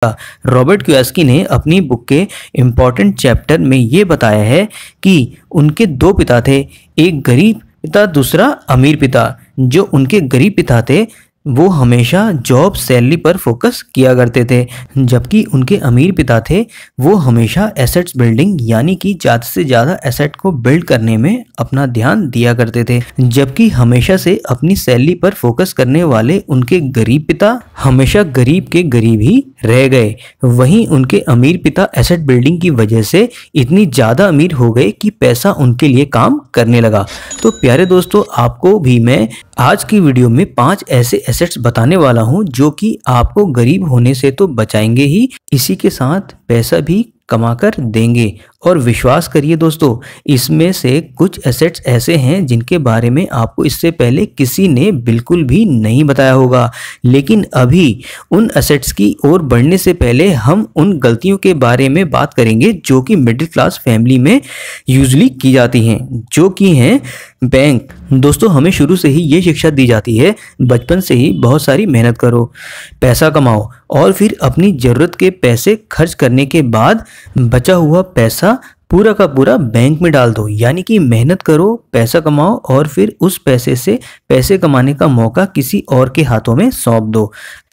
Robert Kiyosaki ने अपनी book के इम्पोर्टेंट चैप्टर में ये बताया है कि उनके दो पिता थे, एक गरीब पिता दूसरा अमीर पिता। जो उनके गरीब पिता थे वो हमेशा जॉब सैलरी पर फोकस किया करते थे, जबकि उनके अमीर पिता थे वो हमेशा एसेट्स बिल्डिंग यानी कि ज़्यादा से ज़्यादा एसेट को बिल्ड करने में अपना ध्यान दिया करते थे। जबकि हमेशा से अपनी सैलरी पर फोकस करने वाले उनके गरीब पिता हमेशा गरीब के गरीब ही रह गए। वहीं उनके अमीर पिता एसेट बिल्डिंग की वजह से इतनी ज़्यादा अमीर हो गए कि पैसा उनके लिए काम करने लगा। तो प्यारे दोस्तों, आपको भी मैं आज की वीडियो में 5 ऐसे एसेट्स बताने वाला हूं जो कि आपको गरीब होने से तो बचाएंगे ही, इसी के साथ पैसा भी कमाकर देंगे। और विश्वास करिए दोस्तों, इसमें से कुछ एसेट्स ऐसे हैं जिनके बारे में आपको इससे पहले किसी ने बिल्कुल भी नहीं बताया होगा। लेकिन अभी उन एसेट्स की ओर बढ़ने से पहले हम उन गलतियों के बारे में बात करेंगे जो कि मिडिल क्लास फैमिली में यूजुअली की जाती हैं, जो कि हैं बैंक। दोस्तों, हमें शुरू से ही ये शिक्षा दी जाती है, बचपन से ही बहुत सारी मेहनत करो, पैसा कमाओ और फिर अपनी ज़रूरत के पैसे खर्च करने के बाद बचा हुआ पैसा पूरा का पूरा बैंक में डाल दो। यानी कि मेहनत करो, पैसा कमाओ और फिर उस पैसे से पैसे कमाने का मौका किसी और के हाथों में सौंप दो।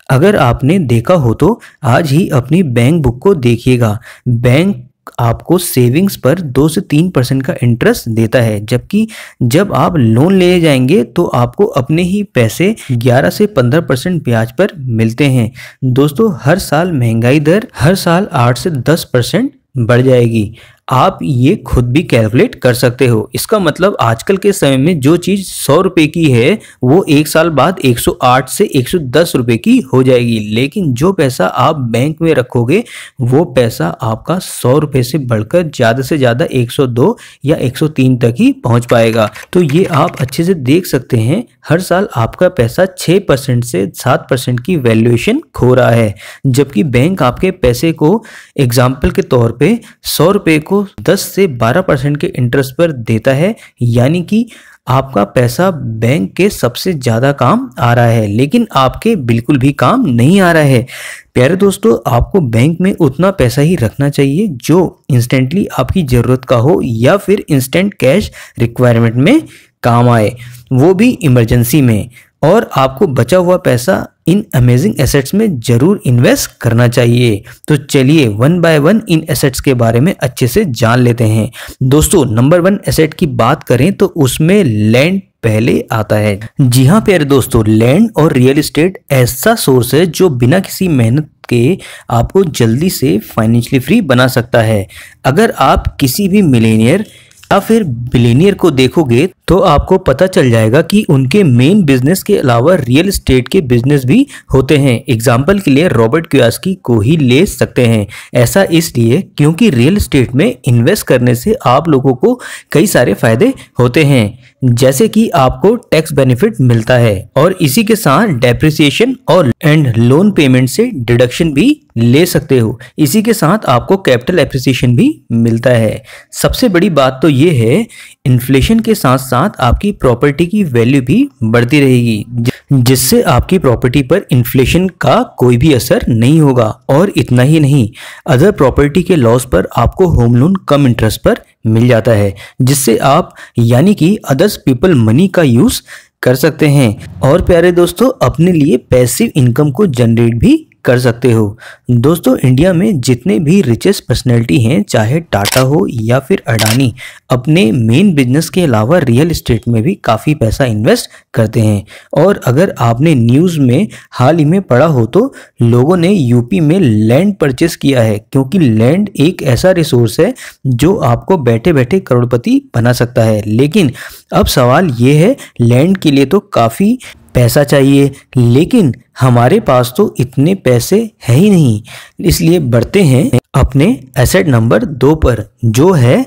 अगर आपने देखा हो तो आज ही अपनी बैंक बुक को देखिएगा। बैंक आपको सेविंग्स पर 2 से 3% का इंटरेस्ट देता है, जबकि जब आप लोन ले जाएंगे तो आपको अपने ही पैसे 11 से 15% ब्याज पर मिलते हैं। दोस्तों, हर साल महंगाई दर हर साल 8 से 10% बढ़ जाएगी। आप ये खुद भी कैलकुलेट कर सकते हो। इसका मतलब आजकल के समय में जो चीज़ 100 रुपये की है वो 1 साल बाद 108 से 110 रुपये की हो जाएगी। लेकिन जो पैसा आप बैंक में रखोगे वो पैसा आपका 100 रुपये से बढ़कर ज़्यादा से ज़्यादा 102 या 103 तक ही पहुंच पाएगा। तो ये आप अच्छे से देख सकते हैं, हर साल आपका पैसा 6% से 7% की वैल्यूएशन खो रहा है, जबकि बैंक आपके पैसे को एग्जाम्पल के तौर पे 100 रुपये को 10 से 12% के इंटरेस्ट पर देता है। यानी कि आपका पैसा बैंक के सबसे ज़्यादा काम आ रहा है, लेकिन आपके बिल्कुल भी काम नहीं आ रहा है। प्यारे दोस्तों, आपको बैंक में उतना पैसा ही रखना चाहिए जो इंस्टेंटली आपकी ज़रूरत का हो या फिर इंस्टेंट कैश रिक्वायरमेंट में काम आए, वो भी इमरजेंसी में। और आपको बचा हुआ पैसा इन अमेजिंग एसेट्स में जरूर इन्वेस्ट करना चाहिए। तो चलिए one by one in assets के बारे में अच्छे से जान लेते हैं। दोस्तों, नंबर 1 एसेट की बात करें तो उसमें लैंड पहले आता है। जी हाँ प्यारे दोस्तों, लैंड और रियल एस्टेट ऐसा सोर्स है जो बिना किसी मेहनत के आपको जल्दी से फाइनेंशियली फ्री बना सकता है। अगर आप किसी भी मिलेनियर या फिर बिलियनियर को देखोगे तो आपको पता चल जाएगा कि उनके मेन बिजनेस के अलावा रियल एस्टेट के बिजनेस भी होते हैं। एग्जाम्पल के लिए रॉबर्ट कियोसाकी को ही ले सकते हैं। ऐसा इसलिए क्योंकि रियल एस्टेट में इन्वेस्ट करने से आप लोगों को कई सारे फायदे होते हैं, जैसे कि आपको टैक्स बेनिफिट मिलता है और इसी के साथ डेप्रिसिएशन और लोन पेमेंट से डिडक्शन भी ले सकते हो। इसी के साथ आपको कैपिटल एप्रिसिएशन भी मिलता है। सबसे बड़ी बात तो ये है, इन्फ्लेशन के साथ साथ आपकी प्रॉपर्टी की वैल्यू भी बढ़ती रहेगी, जिससे आपकी प्रॉपर्टी पर इन्फ्लेशन का कोई भी असर नहीं होगा। और इतना ही नहीं, अदर प्रॉपर्टी के लॉस पर आपको होम लोन कम इंटरेस्ट पर मिल जाता है, जिससे आप यानी कि अदर्स पीपल मनी का यूज कर सकते हैं। और प्यारे दोस्तों, अपने लिए पैसिव इनकम को जनरेट भी कर सकते हो। दोस्तों, इंडिया में जितने भी रिचेस्ट पर्सनैलिटी हैं, चाहे टाटा हो या फिर अडानी, अपने मेन बिजनेस के अलावा रियल एस्टेट में भी काफ़ी पैसा इन्वेस्ट करते हैं। और अगर आपने न्यूज़ में हाल ही में पढ़ा हो तो लोगों ने यूपी में लैंड परचेस किया है, क्योंकि लैंड एक ऐसा रिसोर्स है जो आपको बैठे बैठे करोड़पति बना सकता है। लेकिन अब सवाल ये है, लैंड के लिए तो काफ़ी पैसा चाहिए, लेकिन हमारे पास तो इतने पैसे है ही नहीं। इसलिए बढ़ते हैं अपने एसेट नंबर 2 पर, जो है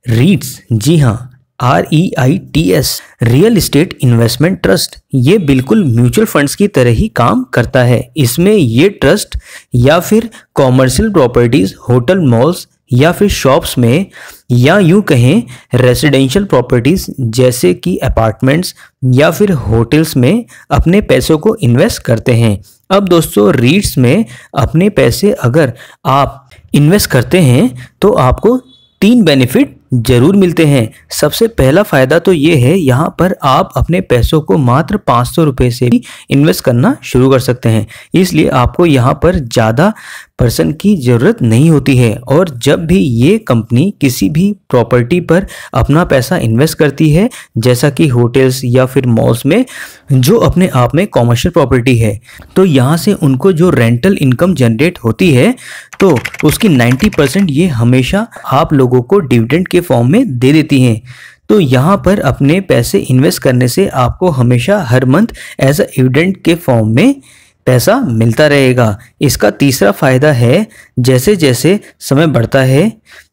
रीट्स। जी हाँ, REITS, real estate investment trust. ये बिल्कुल म्यूचुअल फंड्स की तरह ही काम करता है। इसमें ये ट्रस्ट या फिर कॉमर्शियल प्रॉपर्टीज, होटल, मॉल्स या फिर शॉप्स में, या यूं कहें रेजिडेंशियल प्रॉपर्टीज जैसे कि अपार्टमेंट्स या फिर होटल्स में अपने पैसों को इन्वेस्ट करते हैं। अब दोस्तों, रीट्स में अपने पैसे अगर आप इन्वेस्ट करते हैं तो आपको 3 बेनिफिट जरूर मिलते हैं। सबसे पहला फायदा तो ये है, यहाँ पर आप अपने पैसों को मात्र 500 रुपये से भी इन्वेस्ट करना शुरू कर सकते हैं। इसलिए आपको यहाँ पर ज़्यादा पर्सन की ज़रूरत नहीं होती है। और जब भी ये कंपनी किसी भी प्रॉपर्टी पर अपना पैसा इन्वेस्ट करती है, जैसा कि होटल्स या फिर मॉल्स में, जो अपने आप में कॉमर्शियल प्रॉपर्टी है, तो यहाँ से उनको जो रेंटल इनकम जनरेट होती है तो उसकी 90% ये हमेशा आप लोगों को डिविडेंड के फॉर्म में दे देती हैं। तो यहाँ पर अपने पैसे इन्वेस्ट करने से आपको हमेशा हर मंथ एज अ डिविडेंड के फॉर्म में पैसा मिलता रहेगा। इसका तीसरा फायदा है, जैसे जैसे समय बढ़ता है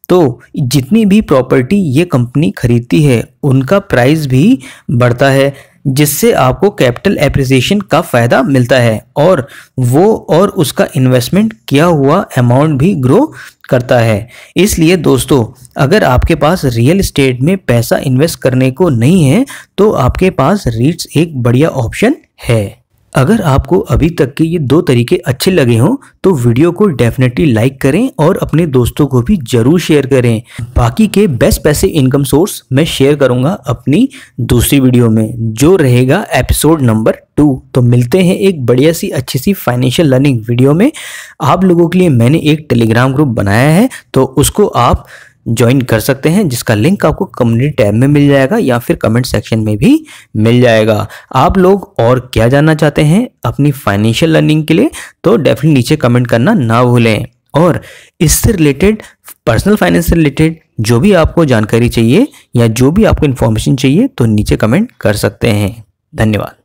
तो जितनी भी प्रॉपर्टी ये कंपनी खरीदती है उनका प्राइस भी बढ़ता है, जिससे आपको कैपिटल एप्रिसिएशन का फ़ायदा मिलता है और उसका इन्वेस्टमेंट किया हुआ अमाउंट भी ग्रो करता है। इसलिए दोस्तों, अगर आपके पास रियल एस्टेट में पैसा इन्वेस्ट करने को नहीं है तो आपके पास रीट्स एक बढ़िया ऑप्शन है। अगर आपको अभी तक के ये 2 तरीके अच्छे लगे हों तो वीडियो को डेफिनेटली लाइक करें और अपने दोस्तों को भी जरूर शेयर करें। बाकी के बेस्ट पैसे इनकम सोर्स मैं शेयर करूंगा अपनी दूसरी वीडियो में, जो रहेगा एपिसोड नंबर 2। तो मिलते हैं एक बढ़िया सी अच्छी सी फाइनेंशियल लर्निंग वीडियो में। आप लोगों के लिए मैंने एक टेलीग्राम ग्रुप बनाया है, तो उसको आप ज्वाइन कर सकते हैं, जिसका लिंक आपको कम्युनिटी टैब में मिल जाएगा या फिर कमेंट सेक्शन में भी मिल जाएगा। आप लोग और क्या जानना चाहते हैं अपनी फाइनेंशियल लर्निंग के लिए तो डेफिनेटली नीचे कमेंट करना ना भूलें। और इससे रिलेटेड, पर्सनल फाइनेंस से रिलेटेड जो भी आपको जानकारी चाहिए या जो भी आपको इन्फॉर्मेशन चाहिए तो नीचे कमेंट कर सकते हैं। धन्यवाद।